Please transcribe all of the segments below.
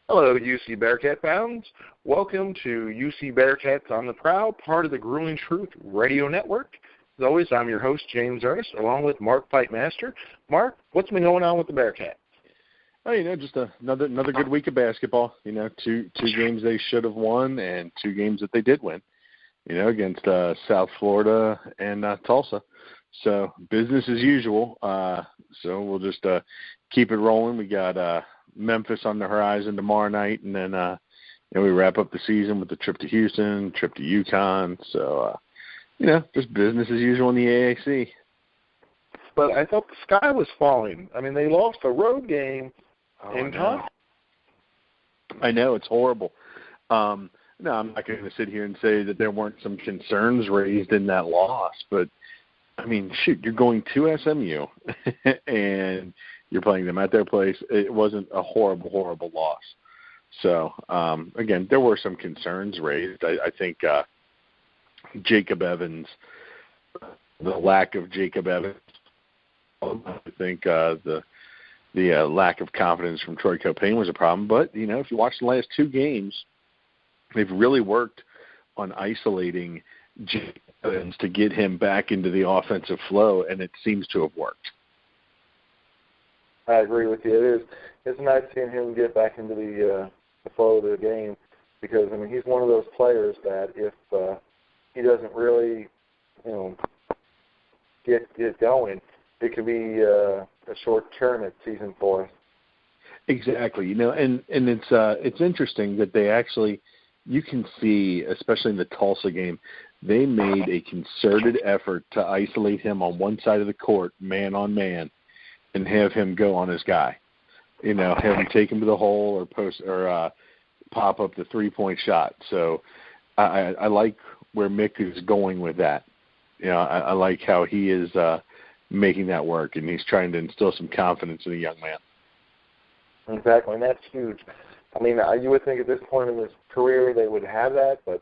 Hello, UC Bearcat fans. Welcome to UC Bearcats on the Prowl, part of the Grueling Truth Radio Network. As always, I'm your host, James Ernest, along with Mark Fightmaster. Mark, what's been going on with the Bearcats? Oh, just another good week of basketball. Two games they should have won and two games that they did win, against South Florida and Tulsa. So business as usual. So we'll just keep it rolling. We got Memphis on the horizon tomorrow night, and then we wrap up the season with the trip to Houston, trip to UConn. So, just business as usual in the AAC. But I thought the sky was falling. I mean, they lost a road game in time. I know, it's horrible. No, I'm not going to sit here and say that there weren't some concerns raised in that loss, but, I mean, shoot, you're going to SMU, and you're playing them at their place. It wasn't a horrible loss. So, again, there were some concerns raised. I think Jacob Evans, the lack of Jacob Evans, I think the lack of confidence from Troy Copain was a problem. But, if you watch the last two games, they've really worked on isolating Jacob Evans to get him back into the offensive flow, and it seems to have worked. I agree with you. It's nice seeing him get back into the flow of the game because, I mean, he's one of those players that if he doesn't really, get going, it could be a short tournament season for us. Exactly. And it's interesting that they actually, you can see, especially in the Tulsa game, they made a concerted effort to isolate him on one side of the court, man on man, and have him go on his guy. Have him take him to the hole or post or pop up the 3-point shot. So I like where Mick is going with that. I like how he is making that work, and he's trying to instill some confidence in a young man. Exactly, and that's huge. I mean, you would think at this point in his career they would have that, but,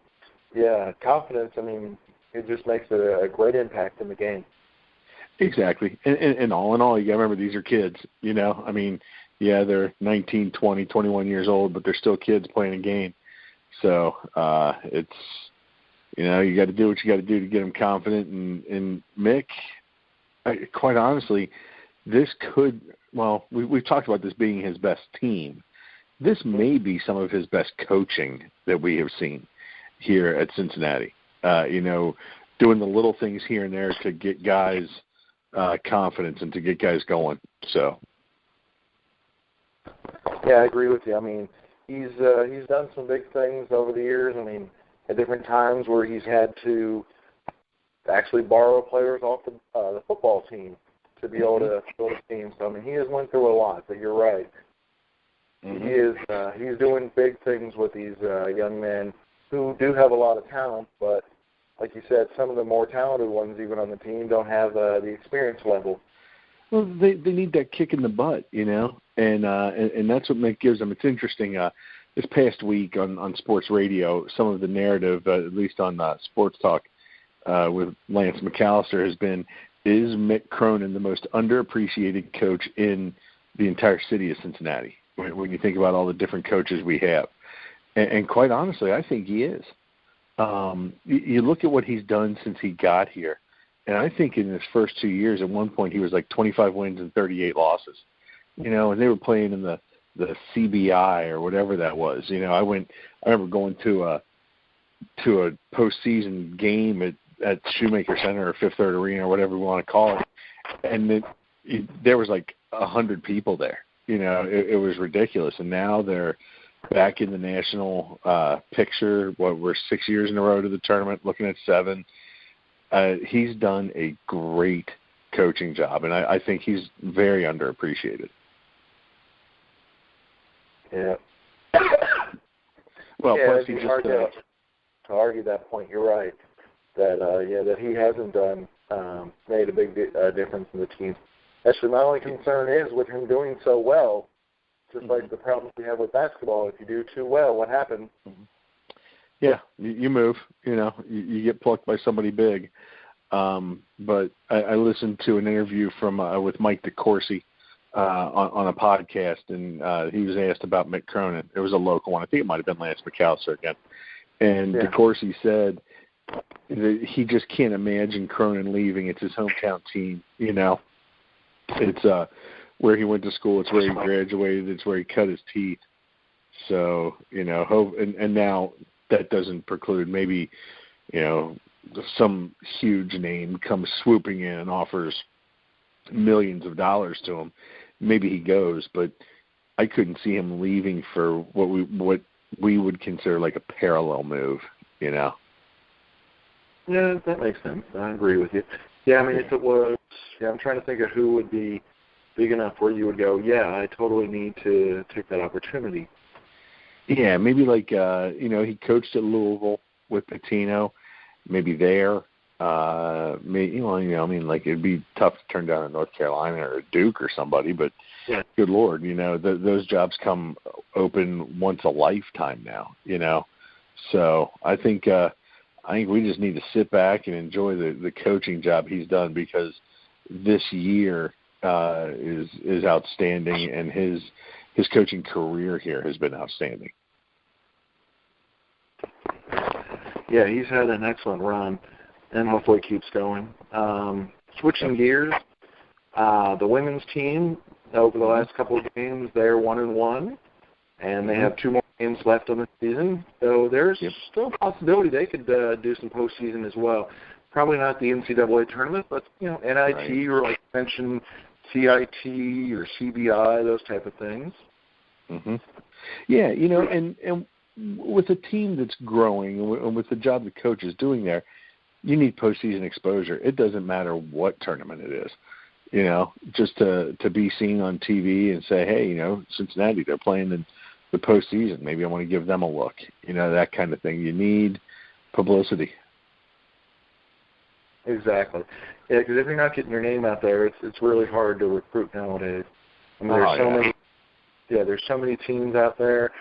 yeah, confidence, I mean, it just makes a great impact in the game. Exactly. And all in all, you got to remember these are kids, I mean, yeah, they're 19, 20, 21 years old, but they're still kids playing a game. So it's, you got to do what you got to do to get them confident. And Mick, quite honestly, this could, we've talked about this being his best team. This may be some of his best coaching that we have seen here at Cincinnati, doing the little things here and there to get guys confidence and to get guys going. So, yeah, I agree with you. I mean, he's done some big things over the years. I mean, at different times where he's had to actually borrow players off the football team to be able to build a team. So, I mean, he has went through a lot. But you're right. Mm-hmm. He's doing big things with these young men who do have a lot of talent, but like you said, some of the more talented ones, even on the team, don't have the experience level. Well, they need that kick in the butt, and that's what Mick gives them. It's interesting. This past week on sports radio, some of the narrative, at least on Sports Talk with Lance McAllister, has been, is Mick Cronin the most underappreciated coach in the entire city of Cincinnati? When you think about all the different coaches we have. And quite honestly, I think he is. You look at what he's done since he got here, and I think in his first 2 years, at one point he was like 25 wins and 38 losses. And they were playing in the CBI or whatever that was. I remember going to a postseason game at Shoemaker Center or Fifth Third Arena or whatever we want to call it, and there was like 100 people there. It was ridiculous, and now they're back in the national picture. We're 6 years in a row to the tournament, looking at 7. He's done a great coaching job, and I think he's very underappreciated. Yeah. Well, yeah, plus he it's hard to argue that point. You're right. That he hasn't done made a big difference in the team. Actually, my only concern is with him doing so well, just like the problems we have with basketball. If you do too well, what happens? Yeah, you move. You get plucked by somebody big. But I listened to an interview from with Mike DeCourcy on a podcast, and he was asked about Mick Cronin. It was a local one. I think it might have been Lance McAllister again. And, of course, he said that he just can't imagine Cronin leaving. It's his hometown team, you know. It's where he went to school. It's where he graduated. It's where he cut his teeth. So, you know, and now that doesn't preclude maybe, you know, some huge name comes swooping in and offers millions of dollars to him. Maybe he goes, but I couldn't see him leaving for what we would consider like a parallel move, you know. Yeah, that makes sense. I agree with you. Yeah, I mean, if it was, I'm trying to think of who would be big enough where you would go, yeah, I totally need to take that opportunity. Yeah, maybe like, you know, he coached at Louisville with Pitino, maybe there. Maybe, you know, I mean, like it'd be tough to turn down a North Carolina or a Duke or somebody, but good Lord, you know, those jobs come open once a lifetime now, you know. So I think we just need to sit back and enjoy the coaching job he's done, because this year is outstanding, and his coaching career here has been outstanding. Yeah, he's had an excellent run, and hopefully keeps going. Switching gears, the women's team, over the last couple of games, they're 1-1, and they have 2 more games left on the season. So there's still a possibility they could do some postseason as well. Probably not the NCAA tournament, but, you know, NIT or, like you mentioned, CIT or CBI, those type of things. Mm-hmm. Yeah, you know, and with a team that's growing and with the job the coach is doing there, you need postseason exposure. It doesn't matter what tournament it is, you know, just to be seen on TV and say, hey, you know, Cincinnati, they're playing in the postseason. Maybe I want to give them a look, you know, that kind of thing. You need publicity. Exactly. Yeah, because if you're not getting your name out there, it's really hard to recruit nowadays. I mean, there's so many teams out there,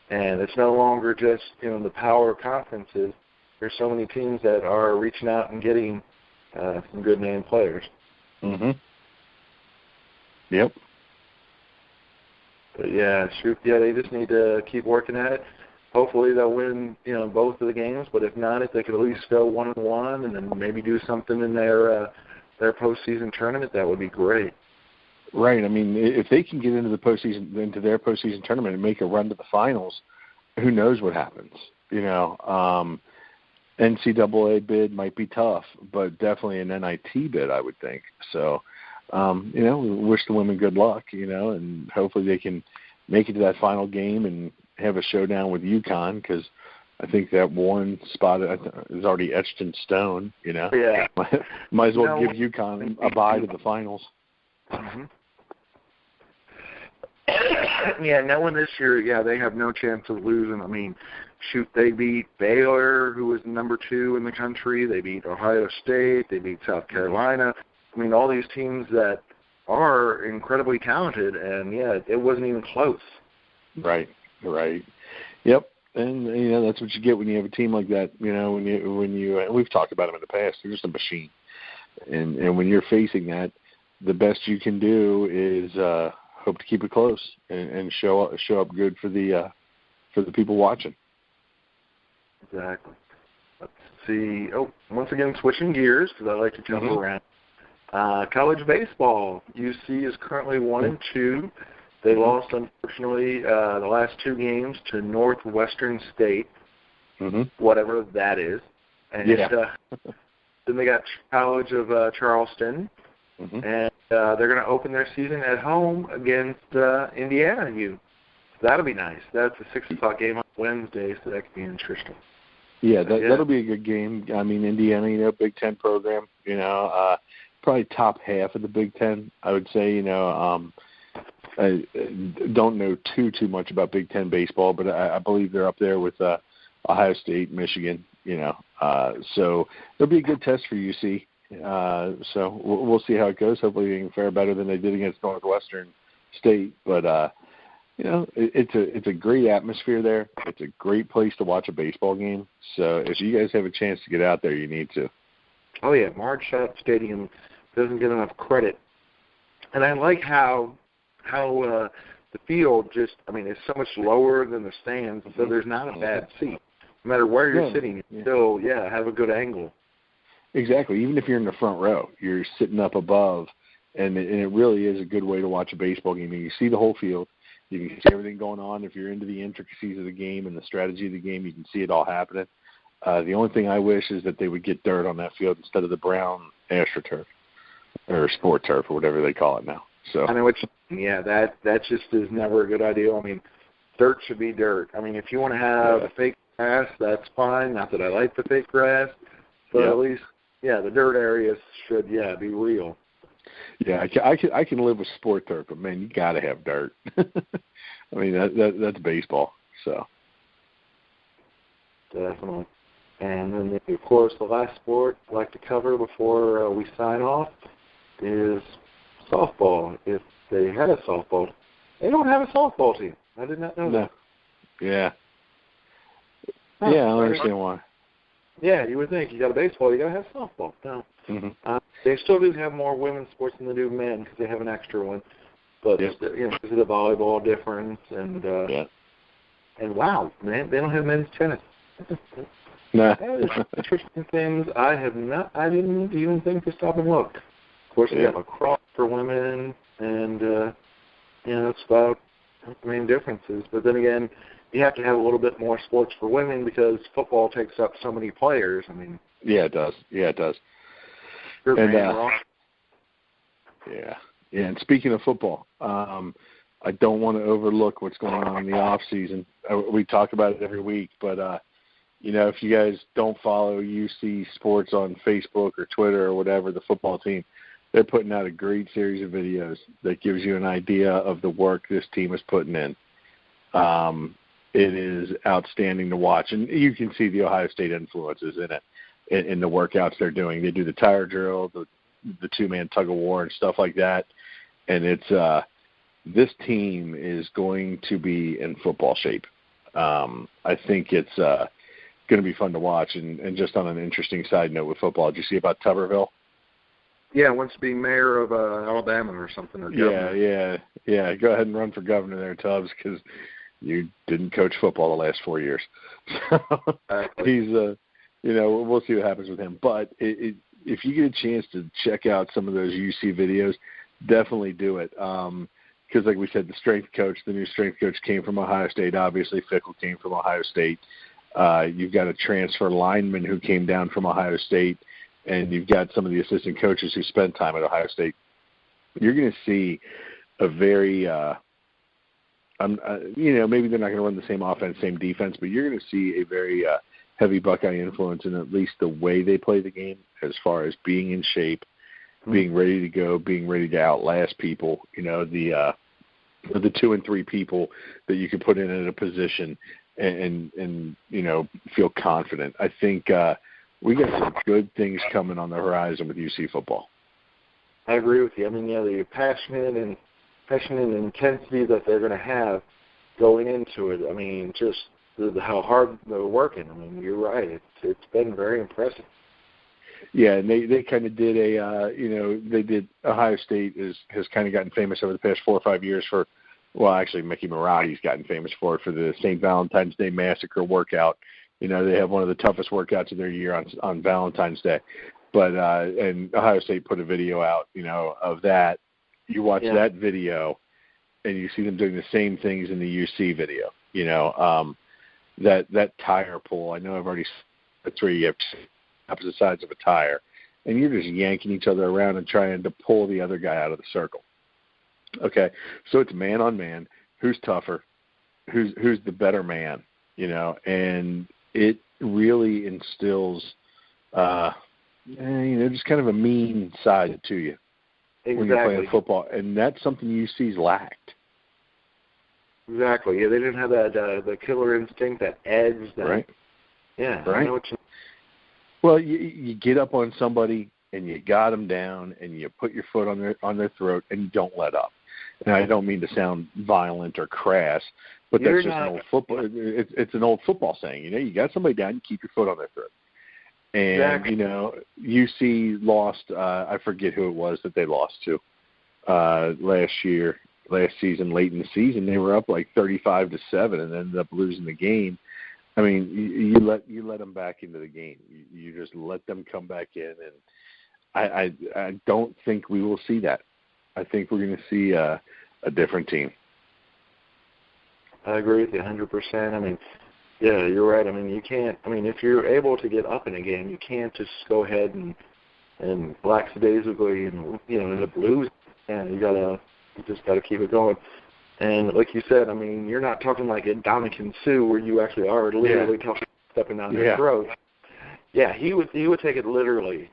and it's no longer just, you know, the power conferences. There's so many teams that are reaching out and getting some good name players. Mm-hmm. Yep. But they just need to keep working at it. Hopefully they'll win, you know, both of the games. But if not, if they could at least go 1-1 and then maybe do something in their postseason tournament, that would be great. Right. I mean, if they can get into their postseason tournament and make a run to the finals, who knows what happens? You know, NCAA bid might be tough, but definitely an NIT bid, I would think. So, you know, we wish the women good luck, you know, and hopefully they can make it to that final game and have a showdown with UConn, because I think that one spot is already etched in stone, you know. Yeah. Might as well give UConn a bye to the finals. Mm-hmm. Yeah, knowing this year, they have no chance of losing. I mean, shoot, they beat Baylor, who was number 2 in the country. They beat Ohio State. They beat South Carolina. I mean, all these teams that are incredibly talented, and, it wasn't even close. Right. Yep. And, you know, that's what you get when you have a team like that. You know, when you we've talked about them in the past. They're just a machine. And when you're facing that, the best you can do is hope to keep it close and show up good for the people watching. Exactly. Let's see. Oh, once again, switching gears, because I like to jump around. College baseball. UC is currently 1-2. They lost, unfortunately, the last 2 games to Northwestern State, whatever that is. And then they got College of Charleston, and they're going to open their season at home against Indiana U. So that'll be nice. That's a 6 o'clock game on Wednesday, so that could be interesting. Yeah, that'll be a good game. I mean, Indiana, you know, Big Ten program, you know, probably top half of the Big Ten, I would say. You know, I don't know too much about Big Ten baseball, but I believe they're up there with Ohio State, Michigan, you know. So it'll be a good test for UC. So we'll see how it goes. Hopefully they can fare better than they did against Northwestern State. But, you know, it's a great atmosphere there. It's a great place to watch a baseball game. So if you guys have a chance to get out there, you need to. Oh, yeah, Marge Stadium doesn't get enough credit. And I like how the field just, I mean, it's so much lower than the stands, so there's not a bad seat. No matter where you're sitting, you still, have a good angle. Exactly. Even if you're in the front row, you're sitting up above, and it really is a good way to watch a baseball game. You see the whole field. You can see everything going on. If you're into the intricacies of the game and the strategy of the game, you can see it all happening. The only thing I wish is that they would get dirt on that field instead of the brown AstroTurf or Sport Turf or whatever they call it now. So I know what you mean. Yeah, that just is never a good idea. I mean, dirt should be dirt. I mean, if you want to have a fake grass, that's fine. Not that I like the fake grass, but at least, the dirt areas should, be real. Yeah, I can live with Sport Turf, but man, you got to have dirt. I mean, that's baseball. So definitely. And then, of course, the last sport I'd like to cover before we sign off is softball. If they had a softball, they don't have a softball team. I did not know that. Yeah. I don't understand why. Yeah, you would think you got a baseball, you got to have softball. No. Mm-hmm. They still do have more women's sports than they do men because they have an extra one. But because of the volleyball difference and wow, man, they don't have men's tennis. Nah. That is interesting things I didn't even think to stop and look. Of course, we have lacrosse for women, and it's about the main differences. But then again, you have to have a little bit more sports for women because football takes up so many players. I mean, it does. Yeah, it does. And speaking of football, I don't want to overlook what's going on in the off season. We talk about it every week, but if you guys don't follow UC Sports on Facebook or Twitter or whatever, the football team, they're putting out a great series of videos that gives you an idea of the work this team is putting in. It is outstanding to watch, and you can see the Ohio State influences in it, in the workouts they're doing. They do the tire drill, the two-man tug-of-war and stuff like that, and it's this team is going to be in football shape. I think it's going to be fun to watch, and just on an interesting side note with football, did you see about Tuberville? Yeah, wants to be mayor of Alabama or something. Or governor. Yeah. Go ahead and run for governor there, Tubbs, because you didn't coach football the last 4 years. So he's, we'll see what happens with him. But if you get a chance to check out some of those UC videos, definitely do it. Because like we said, the new strength coach came from Ohio State. Obviously, Fickle came from Ohio State. You've got a transfer lineman who came down from Ohio State, and you've got some of the assistant coaches who spent time at Ohio State. You're going to see a very, maybe they're not going to run the same offense, same defense, but you're going to see a very heavy Buckeye influence in at least the way they play the game, as far as being in shape, being ready to go, being ready to outlast people. The 2 and 3 people that you can put in at a position and feel confident. I think we got some good things coming on the horizon with UC football. I agree with you. I mean, the passionate and intensity that they're going to have going into it. I mean, just how hard they're working. I mean, you're right. It's been very impressive. Yeah, and they kind of did Ohio State has kind of gotten famous over the past 4 or 5 years for, well, actually Mickey Marotti's gotten famous for the St. Valentine's Day Massacre workout. They have one of the toughest workouts of their year on Valentine's Day. But and Ohio State put a video out, of that. You watch that video, and you see them doing the same things in the UC video. That tire pull. I know I've already said where you have opposite sides of a tire, and you're just yanking each other around and trying to pull the other guy out of the circle. Okay, so it's man on man. Who's tougher? Who's the better man? And it really instills, just kind of a mean side to you when you're playing football, and that's something UC's lacked. Exactly. Yeah, they didn't have that the killer instinct, that edge. Right. Yeah. Right. I know what you. Well, you get up on somebody and you got them down, and you put your foot on their throat, and you don't let up. And I don't mean to sound violent or crass, but that's just an old football. It's an old football saying. You got somebody down, you keep your foot on their throat. And UC lost. I forget who it was that they lost to last year. last season, late in the season. They were up like 35-7 and ended up losing the game. I mean, you let them back into the game. You just let them come back in, and I don't think we will see that. I think we're going to see a different team. I agree with you 100%. I mean, yeah, you're right. I mean, you can't. I mean, if you're able to get up in a game, you can't just go ahead and lackadaisically and end up losing. Yeah, you just gotta keep it going. And like you said, I mean, you're not talking like a Dominican Sue where you actually are literally stepping down their throat. Yeah, he would take it literally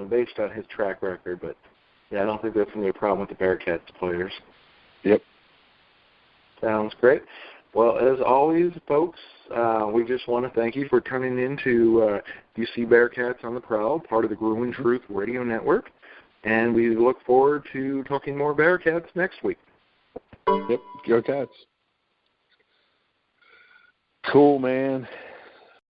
based on his track record. But yeah, I don't think that's gonna be a problem with the Bearcats players. Yep. Sounds great. Well, as always, folks, we just want to thank you for tuning in to UC Bearcats on the Prowl, part of the Growing Truth Radio Network. And we look forward to talking more Bearcats next week. Yep, go Cats. Cool, man.